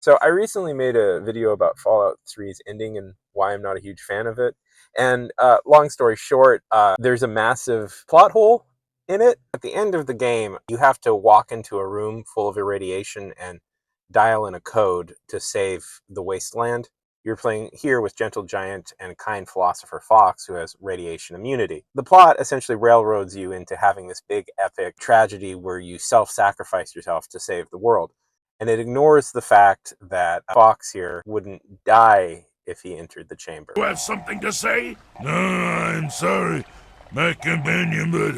So I recently made a video about Fallout 3's ending and why I'm not a huge fan of it. And long story short, there's a massive plot hole in it. At the end of the game, you have to walk into a room full of irradiation and dial in a code to save the wasteland. You're playing here with Gentle Giant and kind philosopher Fox, who has radiation immunity. The plot essentially railroads you into having this big epic tragedy where you self-sacrifice yourself to save the world. And it ignores the fact that Fox here wouldn't die if he entered the chamber. You have something to say? No, I'm sorry, my companion, but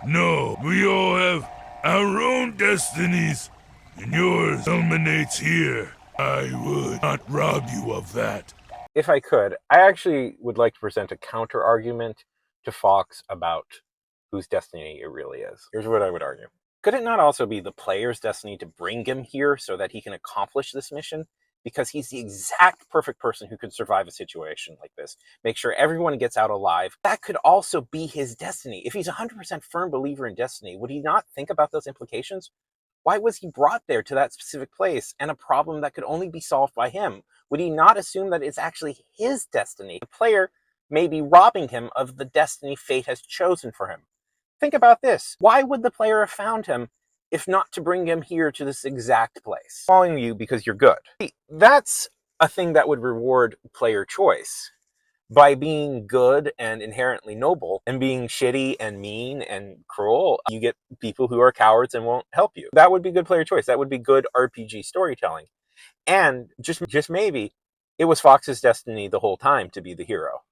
no. We all have our own destinies, and yours culminates here. I would not rob you of that. If I could, I actually would like to present a counter-argument to Fox about whose destiny it really is. Here's what I would argue. Could it not also be the player's destiny to bring him here so that he can accomplish this mission? Because he's the exact perfect person who could survive a situation like this. Make sure everyone gets out alive. That could also be his destiny. If he's a 100% firm believer in destiny, would he not think about those implications? Why was he brought there to that specific place and a problem that could only be solved by him? Would he not assume that it's actually his destiny? The player may be robbing him of the destiny fate has chosen for him. Think about this. Why would the player have found him if not to bring him here to this exact place? Following you because you're good. That's a thing that would reward player choice. By being good and inherently noble and being shitty and mean and cruel, you get people who are cowards and won't help you. That would be good player choice. That would be good RPG storytelling. And just maybe it was Fox's destiny the whole time to be the hero.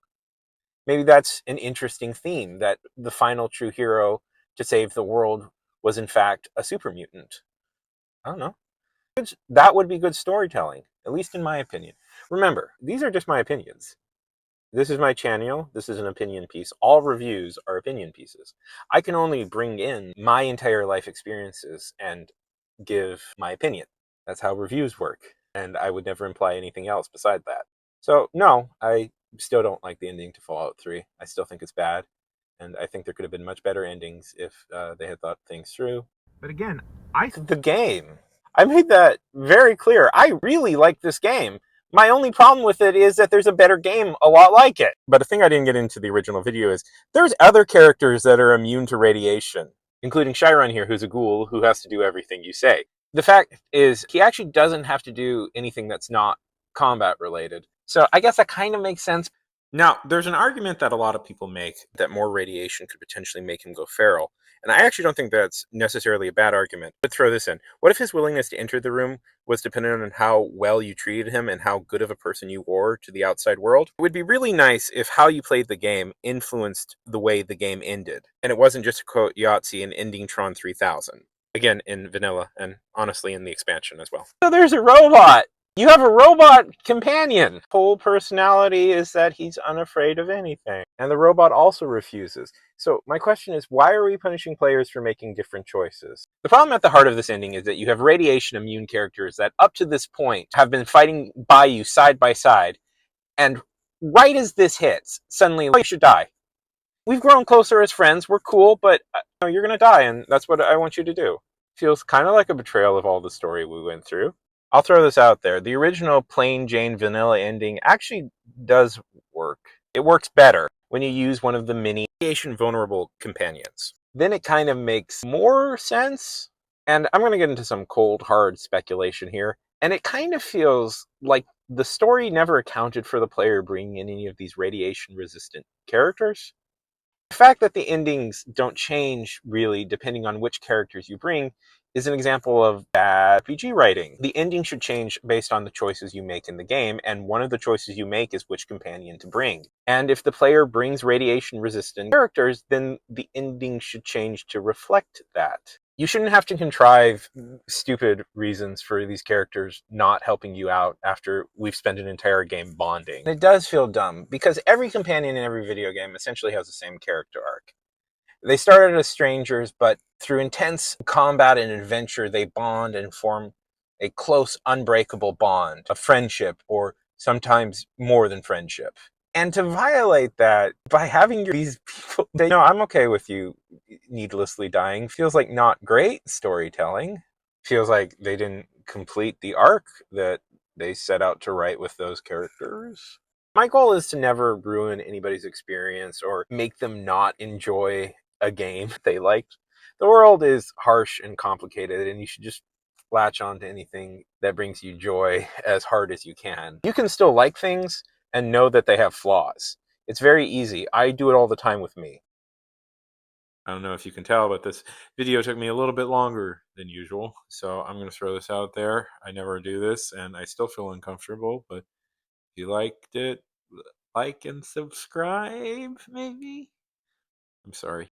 Maybe that's an interesting theme, that the final true hero to save the world was in fact a super mutant. I don't know. That would be good storytelling, at least in my opinion. Remember, these are just my opinions. This is my channel. This is an opinion piece. All reviews are opinion pieces. I can only bring in my entire life experiences and give my opinion. That's how reviews work. And I would never imply anything else beside that. So no, I still don't like the ending to Fallout 3. I still think it's bad. And I think there could have been much better endings if they had thought things through. But again, the game. I made that very clear. I really like this game. My only problem with it is that there's a better game a lot like it. But the thing I didn't get into the original video is there's other characters that are immune to radiation, including Chiron here, who's a ghoul who has to do everything you say. The fact is, he actually doesn't have to do anything that's not combat related. So I guess that kind of makes sense. Now, there's an argument that a lot of people make that more radiation could potentially make him go feral. And I actually don't think that's necessarily a bad argument. But throw this in. What if his willingness to enter the room was dependent on how well you treated him and how good of a person you were to the outside world? It would be really nice if how you played the game influenced the way the game ended. And it wasn't just to quote Yahtzee in Ending Tron 3000. Again, in vanilla, and honestly in the expansion as well. So there's a robot! You have a robot companion! Whole personality is that he's unafraid of anything. And the robot also refuses. So my question is, why are we punishing players for making different choices? The problem at the heart of this ending is that you have radiation immune characters that up to this point have been fighting by you side by side. And right as this hits, suddenly, you should die. We've grown closer as friends, we're cool, but you're gonna die, and that's what I want you to do. Feels kind of like a betrayal of all the story we went through. I'll throw this out there. The original plain Jane vanilla ending actually does work. It works better when you use one of the mini radiation vulnerable companions. Then it kind of makes more sense. And I'm going to get into some cold, hard speculation here. And it kind of feels like the story never accounted for the player bringing in any of these radiation-resistant characters. The fact that the endings don't change really depending on which characters you bring is an example of bad RPG writing. The ending should change based on the choices you make in the game, and one of the choices you make is which companion to bring. And if the player brings radiation-resistant characters, then the ending should change to reflect that. You shouldn't have to contrive stupid reasons for these characters not helping you out after we've spent an entire game bonding. And it does feel dumb, because every companion in every video game essentially has the same character arc. They started as strangers, but through intense combat and adventure, they bond and form a close, unbreakable bond of friendship, or sometimes more than friendship. And to violate that by having these people say, no, I'm okay with you needlessly dying, feels like not great storytelling. Feels like they didn't complete the arc that they set out to write with those characters. My goal is to never ruin anybody's experience or make them not enjoy a game they liked. The world is harsh and complicated, and you should just latch on to anything that brings you joy as hard as you can. You can still like things and know that they have flaws. It's very easy. I do it all the time with me. I don't know if you can tell, but this video took me a little bit longer than usual, so I'm going to throw this out there. I never do this, and I still feel uncomfortable, but if you liked it, like and subscribe, maybe? I'm sorry.